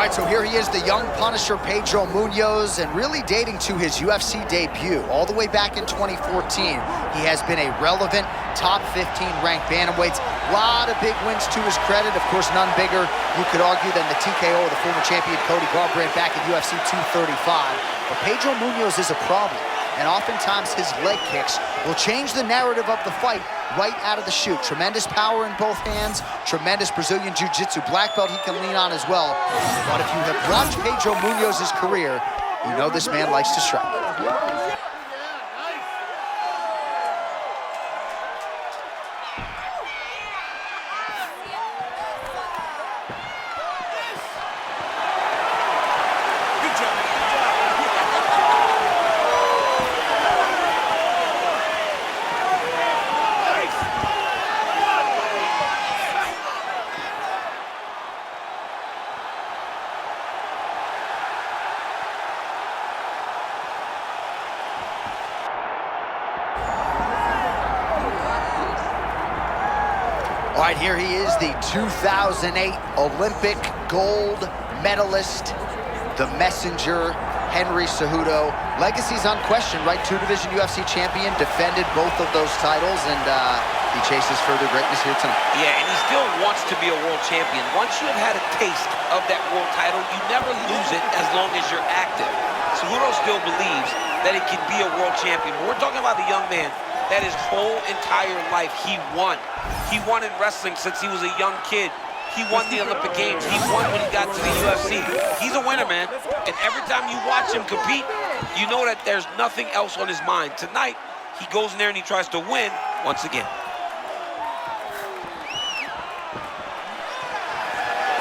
All right, so here he is, the young Punisher, Pedro Munhoz, and really dating to his UFC debut. All the way back in 2014, he has been a relevant top 15 ranked bantamweight. A lot of big wins to his credit. Of course, none bigger, you could argue, than the TKO of the former champion Cody Garbrandt back in UFC 235. But Pedro Munhoz is a problem, and oftentimes his leg kicks will change the narrative of the fight right out of the chute. Tremendous power in both hands, tremendous Brazilian Jiu-Jitsu black belt he can lean on as well. But if you have watched Pedro Munhoz's career, you know this man likes to strike. All right, here he is, the 2008 Olympic gold medalist, the messenger, Henry Cejudo. Legacy's unquestioned, right? Two-division UFC champion, defended both of those titles, and he chases further greatness here tonight. Yeah, and he still wants to be a world champion. Once you have had a taste of that world title, you never lose it as long as you're active. Cejudo still believes that he can be a world champion. But we're talking about the young man that his whole entire life he won. He won in wrestling since he was a young kid. He won the Olympic Games. He won when he got to the UFC. He's a winner, man. And every time you watch him compete, you know that there's nothing else on his mind. Tonight, he goes in there and he tries to win once again.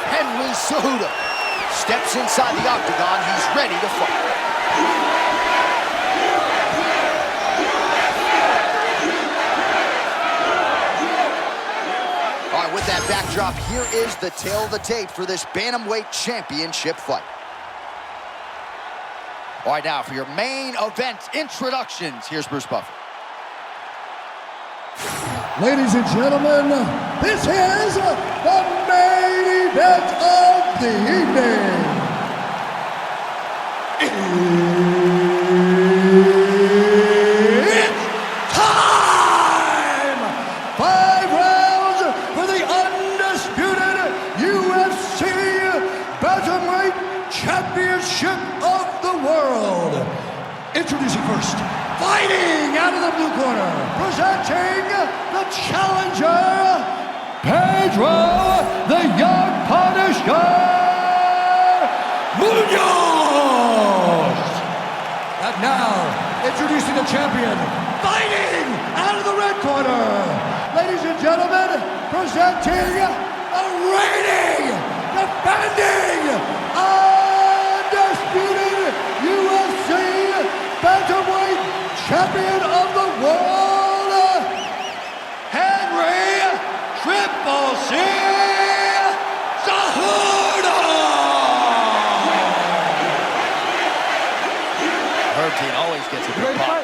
Henry Cejudo steps inside the octagon. He's ready to fight. With that backdrop, here is the tale of the tape for this Bantamweight Championship fight. All right, now for your main event introductions, here's Bruce Buffer. Ladies and gentlemen, this is the main event of the evening. It's time! 5 rounds for the undisputed UFC Bantamweight Championship of the world. Introducing first, fighting out of the blue corner, presenting the challenger, Pedro the Young Punisher Munhoz. And now, introducing the champion, fighting out of the red corner, ladies and gentlemen, presenting the reigning, defending, undisputed UFC Bantamweight Champion of the world, Henry Triple C Cejudo! Herb always gets a good pop.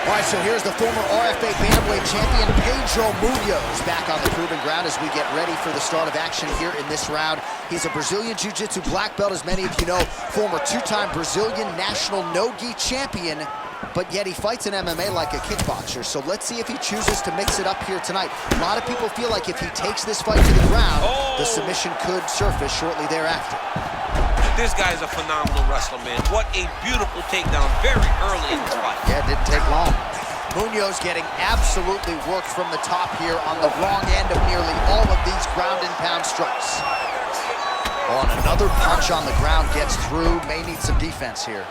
All right, so here's the former RFA Bantamweight champion, Pedro Munhoz, back on the proving ground as we get ready for the start of action here in this round. He's a Brazilian Jiu-Jitsu black belt, as many of you know, former 2-time Brazilian national no-gi champion, but yet he fights in MMA like a kickboxer. So let's see if he chooses to mix it up here tonight. A lot of people feel like if he takes this fight to the ground, the submission could surface shortly thereafter. This guy's a phenomenal wrestler, man. What a beautiful takedown very early in this fight. Yeah, it didn't take long. Munhoz getting absolutely worked from the top here on the wrong end of nearly all of these ground and pound strikes. Oh, and another punch on the ground gets through. May need some defense here.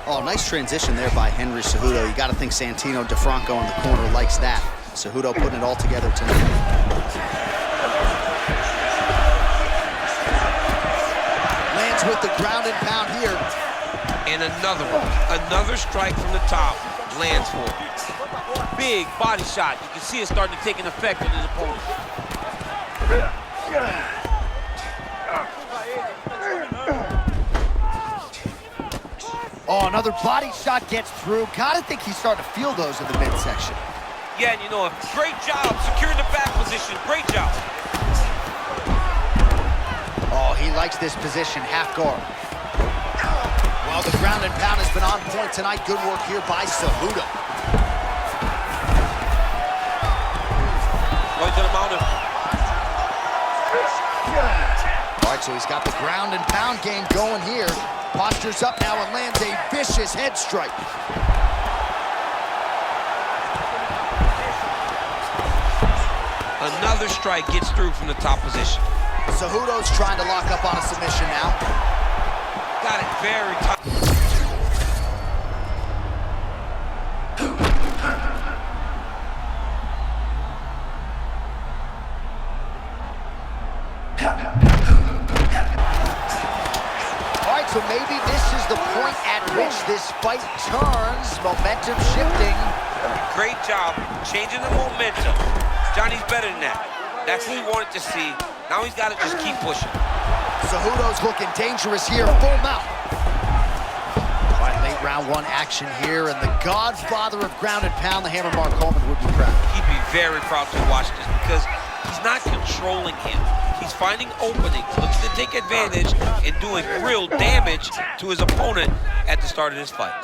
Oh, nice transition there by Henry Cejudo. You got to think Santino DeFranco in the corner likes that. Cejudo putting it all together tonight. With the ground and pound here. And another one. Another strike from the top. Lands for him. Big body shot. You can see it starting to take an effect on his opponent. Oh, another body shot gets through. Gotta think he's starting to feel those in the midsection. Yeah, and you know, great job securing the back position. Great job. this position, half guard. Well, the ground and pound has been on point tonight. Good work here by Cejudo. Going to the mountain. All right, so he's got the ground and pound game going here. Postures up now and lands a vicious head strike. Another strike gets through from the top position. Cejudo's trying to lock up on a submission now. Got it very tight. All right, so maybe this is the point at which this fight turns. Momentum shifting. Great job changing the momentum. Johnny's better than that. That's what we wanted to see. Now he's got to just keep pushing. Cejudo's looking dangerous here, full mount. All right, late round one action here, and the godfather of ground and pound, the Hammer Mark Coleman, would be proud. He'd be very proud to watch this because he's not controlling him. He's finding openings, looking to take advantage and doing real damage to his opponent at the start of this fight.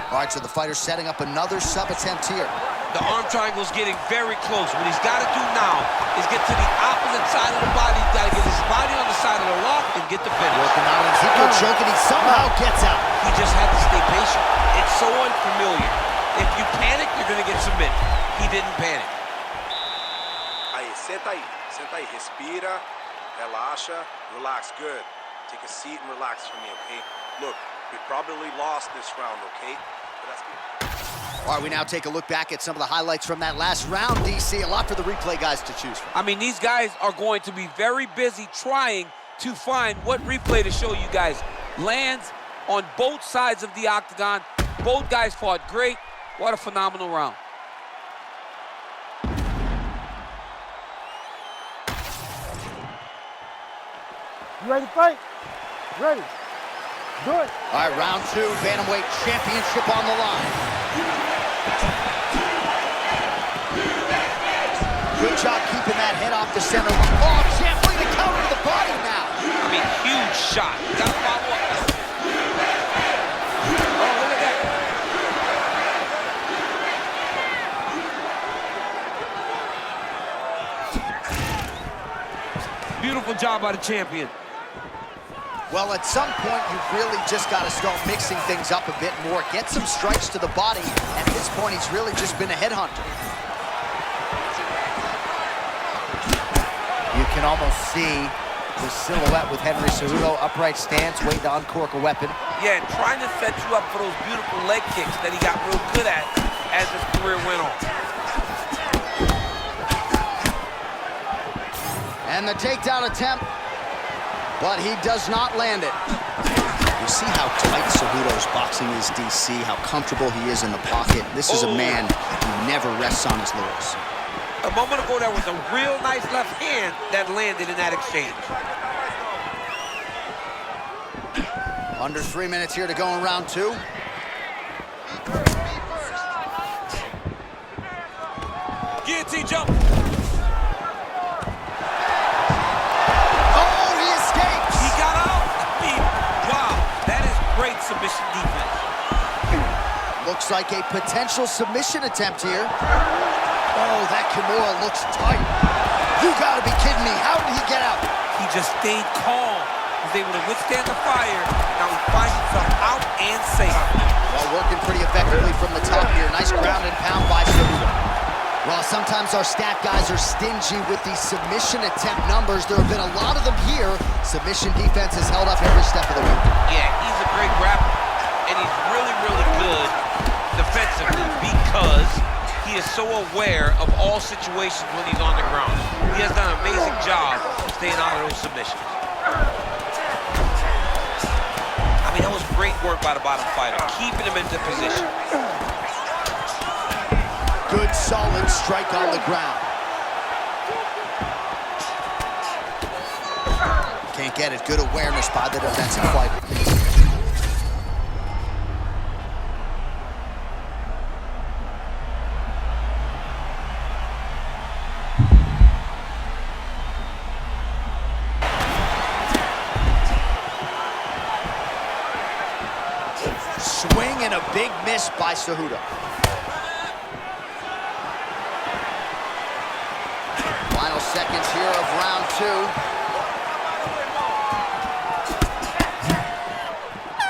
All right, so the fighter's setting up another sub attempt here. The arm triangle's getting very close. What he's got to do now is get to the opposite side of the body. He's got to get his body on the side of the lock and get the finish. Working out an Ezekiel choke, and he somehow gets out. He just had to stay patient. It's so unfamiliar. If you panic, you're going to get submitted. He didn't panic. Aí, senta aí, respira, relaxa, relax, good. Take a seat and relax for me, okay? Look, we probably lost this round, okay? But that's good. All right, we now take a look back at some of the highlights from that last round, DC. A lot for the replay guys to choose from. I mean, these guys are going to be very busy trying to find what replay to show you guys. Lands on both sides of the octagon. Both guys fought great. What a phenomenal round. You ready to fight? Ready. Do it. All right, round two, bantamweight championship on the line. Good job keeping that head off the center. Oh, champ, looking to counter to the body now. I mean, huge shot. Got to follow up. Oh, look at that. Beautiful job by the champion. Well, at some point, you've really just got to start mixing things up a bit more. Get some strikes to the body. At this point, he's really just been a headhunter. You can almost see the silhouette with Henry Cejudo, upright stance, waiting to uncork a weapon. Yeah, and trying to set you up for those beautiful leg kicks that he got real good at as his career went on. And the takedown attempt, but he does not land it. You see how tight Cejudo's boxing is, DC, how comfortable he is in the pocket. This is a man who never rests on his laurels. A moment ago, there was a real nice left hand that landed in that exchange. Under 3 minutes here to go in round two. Guillotine jump. Oh, he escapes! He got out. I mean, wow, that is great submission defense. Looks like a potential submission attempt here. Oh, that Kimura looks tight. You gotta be kidding me. How did he get out? He just stayed calm. He was able to withstand the fire. Now he finds himself out and safe. Well, working pretty effectively from the top here. Nice ground and pound by Cejudo. Well, sometimes our stat guys are stingy with these submission attempt numbers. There have been a lot of them here. Submission defense has held up every step of the way. Yeah, he's a great grappler. And he's really, really good defensively because he is so aware of all situations when he's on the ground. He has done an amazing job staying out of those submissions. I mean, that was great work by the bottom fighter, keeping him into position. Good, solid strike on the ground. Can't get it. Good awareness by the defensive fighter. Big miss by Cejudo. Final seconds here of round 2.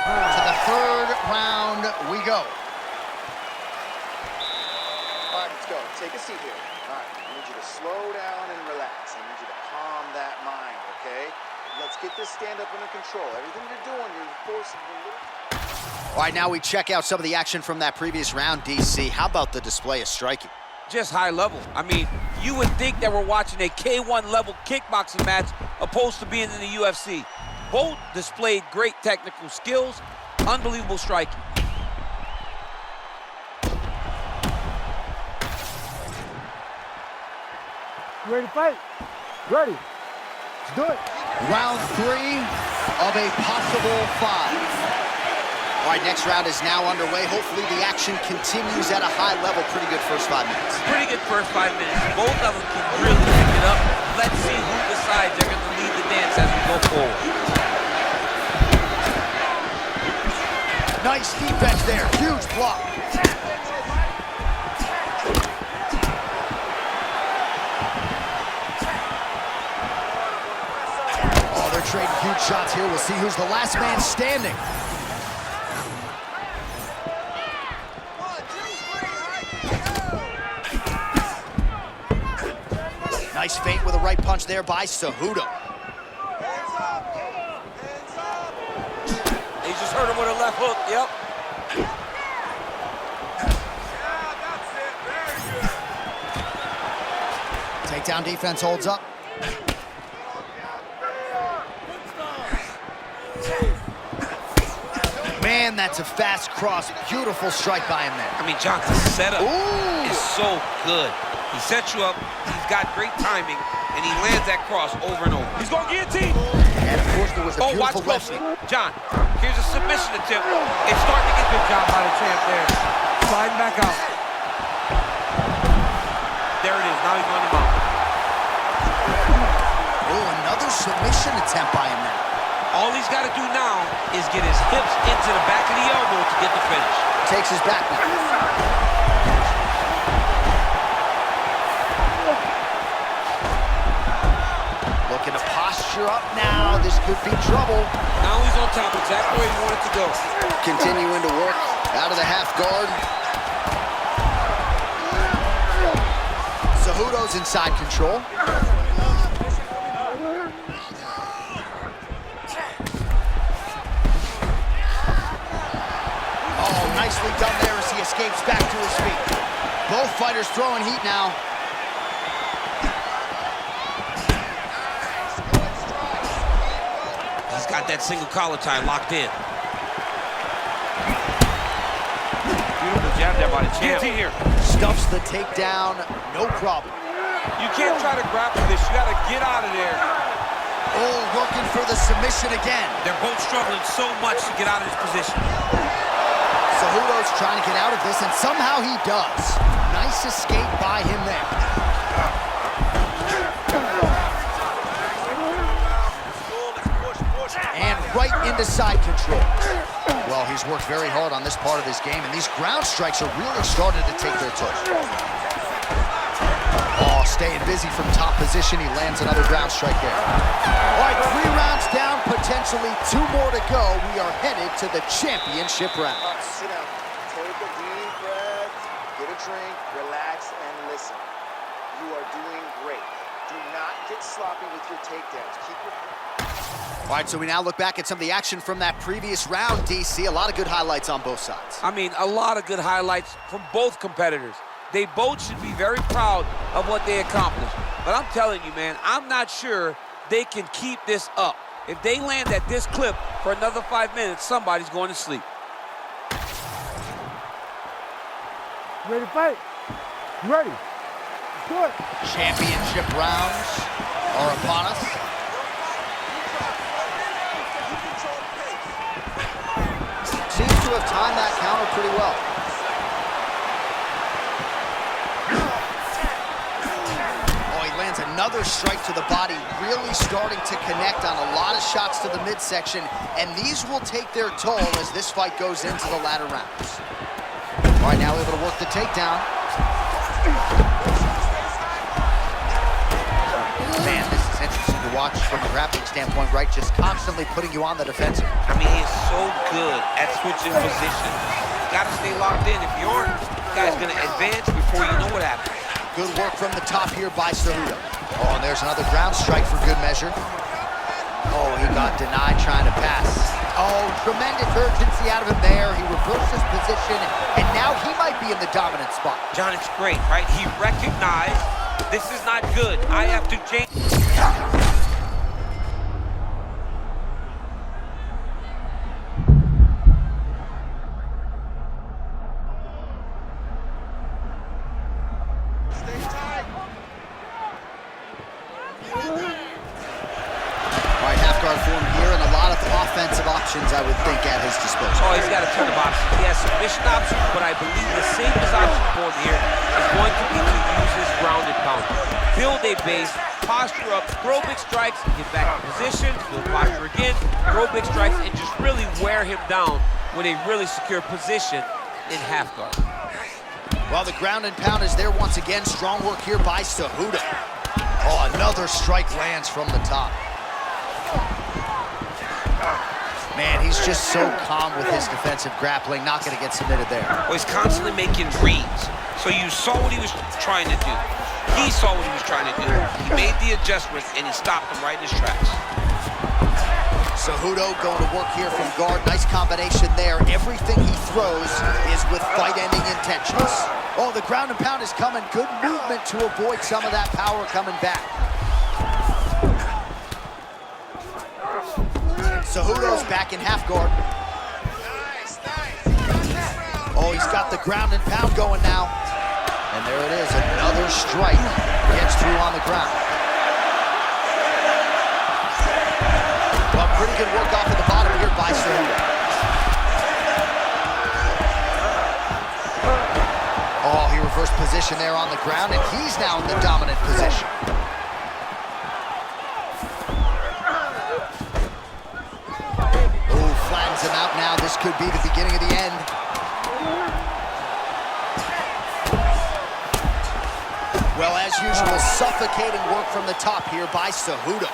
To the 3rd round we go. All right, let's go. Take a seat here. All right, I need you to slow down and relax. I need you to calm that mind, okay? Let's get this stand-up under control. Everything you're doing, you're forcing a little... All right, now we check out some of the action from that previous round, DC. How about the display of striking? Just high level. I mean, you would think that we're watching a K1 level kickboxing match opposed to being in the UFC. Both displayed great technical skills, unbelievable striking. You ready to fight? Ready. Let's do it. Round 3 of a possible 5. All right, next round is now underway. Hopefully the action continues at a high level. Pretty good first 5 minutes. Pretty good first 5 minutes. Both of them can really pick it up. Let's see who decides they're going to lead the dance as we go forward. Nice defense there. Huge block. Oh, they're trading huge shots here. We'll see who's the last man standing. Nice feint with a right punch there by Cejudo. He just hurt him with a left hook, yep. Takedown defense holds up. Man, that's a fast cross. Beautiful strike by him there. I mean, John, the setup is so good. He sets you up, he's got great timing, and he lands that cross over and over. He's going to guillotine. And of course, there was a beautiful left. John, here's a submission attempt. It's starting to get good job by the champ there. Sliding back out. There it is. Now he's on the mount. Oh, another submission attempt by him there. All he's got to do now is get his hips into the back of the elbow to get the finish. Takes his back now. Looking to posture up now. This could be trouble. Now he's on top, exactly where he wanted to go. Continuing to work out of the half guard. Cejudo's inside control. Oh, nicely done there as he escapes back to his feet. Both fighters throwing heat now. He's got that single collar tie locked in. Beautiful jab there by the champ. Here. Stuffs the takedown, no problem. You can't try to grapple this. You got to get out of there. Oh, looking for the submission again. They're both struggling so much to get out of this position. Cejudo's trying to get out of this, and somehow he does. Nice escape by him there. And right into side control. Well, he's worked very hard on this part of his game, and these ground strikes are really starting to take their toll. Oh, staying busy from top position. He lands another ground strike there. All right, 3 rounds down, potentially 2 more to go. We are headed to the championship round. All right, sit down. Take a deep breath, get a drink, relax, and listen. You are doing great. Do not get sloppy with your takedowns. Keep your... All right, so we now look back at some of the action from that previous round, DC. A lot of good highlights on both sides. I mean, a lot of good highlights from both competitors. They both should be very proud of what they accomplished. But I'm telling you, man, I'm not sure they can keep this up. If they land at this clip for another 5 minutes, somebody's going to sleep. You ready to fight? You ready? Let's do it. Championship rounds are upon us. Seems to have timed that counter pretty well. Oh, he lands another strike to the body, really starting to connect on a lot of shots to the midsection, and these will take their toll as this fight goes into the latter rounds. All right, now able to work the takedown. Man, this is interesting to watch from a grappling standpoint, right? Just constantly putting you on the defensive. I mean, he's so good at switching position. Got to stay locked in. If you aren't, the guy's going to advance before you know what happens. Good work from the top here by Cejudo. Oh, and there's another ground strike for good measure. Oh, he got denied trying to pass. Oh, tremendous urgency out of him there. He reversed his position, and now he might be in the dominant spot. John, it's great, right? He recognized this is not good. I have to change. Form here, and a lot of offensive options, I would think, at his disposal. Oh, he's got a ton of options. He has submission options, but I believe the safest option for him here is going to be to use his ground and pound. Build a base, posture up, throw big strikes, get back in position, build posture again, throw big strikes, and just really wear him down with a really secure position in half guard. Well, the ground and pound is there once again. Strong work here by Cejudo. Oh, another strike lands from the top. Man, he's just so calm with his defensive grappling, not going to get submitted there. Well, he's constantly making reads. So you saw what he was trying to do. He saw what he was trying to do. He made the adjustments, and he stopped him right in his tracks. Cejudo going to work here from guard. Nice combination there. Everything he throws is with fight-ending intentions. Oh, the ground and pound is coming. Good movement to avoid some of that power coming back. Cejudo's back in half guard. Oh, he's got the ground and pound going now. And there it is, another strike. Gets through on the ground. Well, pretty good work off of the bottom here by Cejudo. Oh, he reversed position there on the ground, and he's now in the dominant position. Him out now. This could be the beginning of the end. Well, as usual, suffocating work from the top here by Cejudo.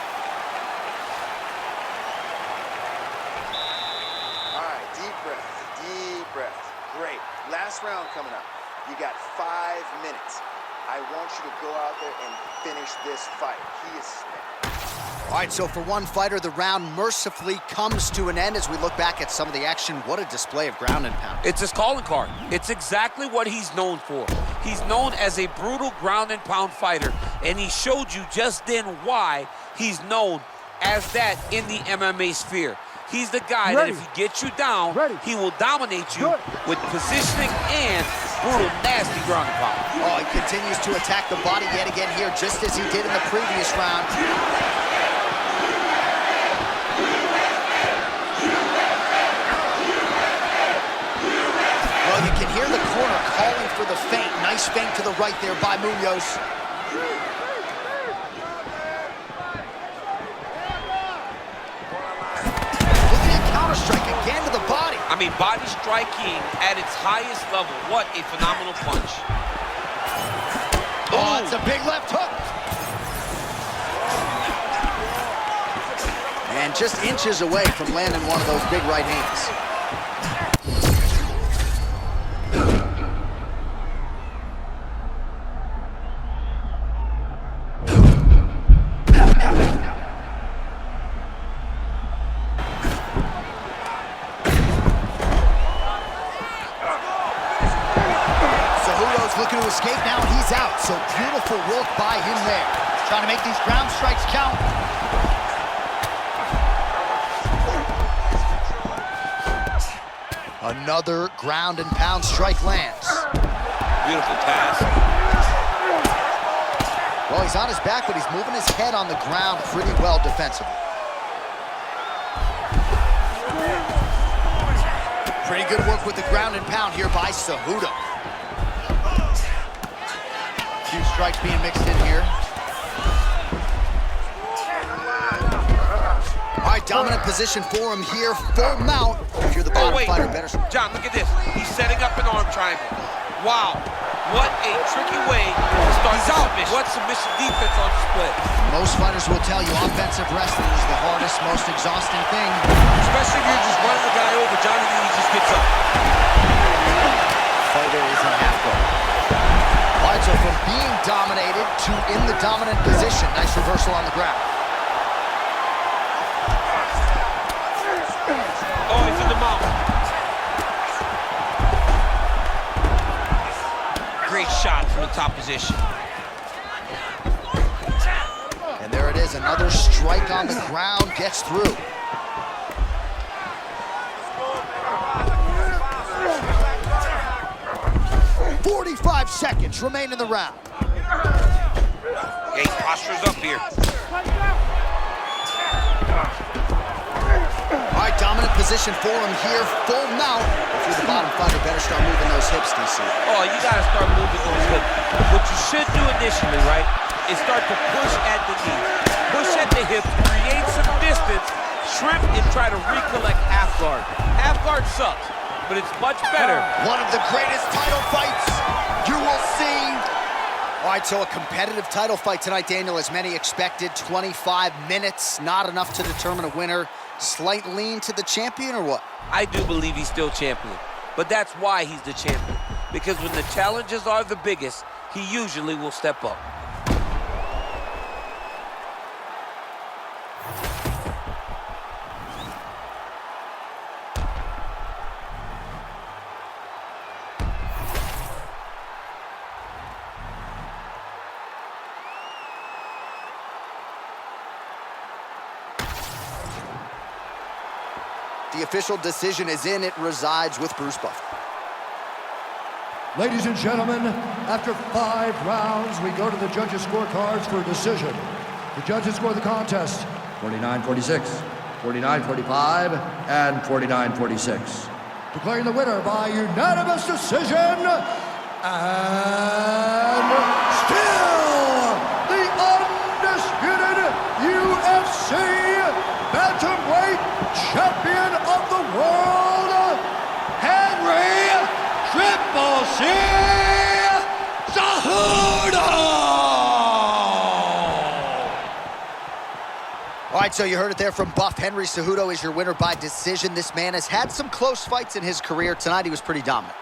All right, deep breath, deep breath. Great. Last round coming up. You got 5 minutes. I want you to go out there and finish this fight. He is All right, so for one fighter, the round mercifully comes to an end as we look back at some of the action. What a display of ground and pound. It's his calling card. It's exactly what he's known for. He's known as a brutal ground and pound fighter, and he showed you just then why he's known as that in the MMA sphere. He's the guy that if he gets you down, he will dominate you with positioning and brutal, nasty ground and pound. Oh, he continues to attack the body yet again here, just as he did in the previous round. Well, you can hear the corner calling for the feint. Nice feint to the right there by Munhoz. Strike again to the body. I mean, body striking at its highest level. What a phenomenal punch. Oh, it's a big left hook. And just inches away from landing one of those big right hands. Looking to escape now, and he's out. So beautiful work by him there. Trying to make these ground strikes count. Another ground and pound strike lands. Beautiful pass. Well, he's on his back, but he's moving his head on the ground pretty well defensively. Pretty good work with the ground and pound here by Cejudo. Few strikes being mixed in here. All right, dominant position for him here. Full mount. If you're the bottom fighter, better. John, look at this. He's setting up an arm triangle. Wow, what a tricky way to start the submission. What submission defense on display. Most fighters will tell you offensive wrestling is the hardest, most exhausting thing. Especially if you're just running the guy over. Johnny Lee just gets up. Fighter is in half guard. All right, so from being dominated to in the dominant position. Nice reversal on the ground. Oh, he's in the mouth. Great shot from the top position. And there it is, another strike on the ground, gets through. "45 seconds remain in the round." Yeah, his posture's up here. All right, dominant position for him here, full mount. If you're the bottom fighter, better start moving those hips, DC. Oh, you gotta start moving those hips. What you should do initially, right, is start to push at the knee. Push at the hips, create some distance, shrimp, and try to recollect half guard. Half guard sucks, but it's much better. One of the greatest title fights you will see. All right, so a competitive title fight tonight, Daniel, as many expected. 25 minutes, not enough to determine a winner. Slight lean to the champion, or what? I do believe he's still champion, but that's why he's the champion. Because when the challenges are the biggest, he usually will step up. The official decision is in. It resides with Bruce Buffer. Ladies and gentlemen, after 5 rounds, we go to the judges' scorecards for a decision. The judges score the contest 49-46, 49-45, and 49-46. Declaring the winner by unanimous decision, and still the undisputed UFC bantamweight champion of the world, Henry Triple C Cejudo! All right, so you heard it there from Buff. Henry Cejudo is your winner by decision. This man has had some close fights in his career. Tonight he was pretty dominant.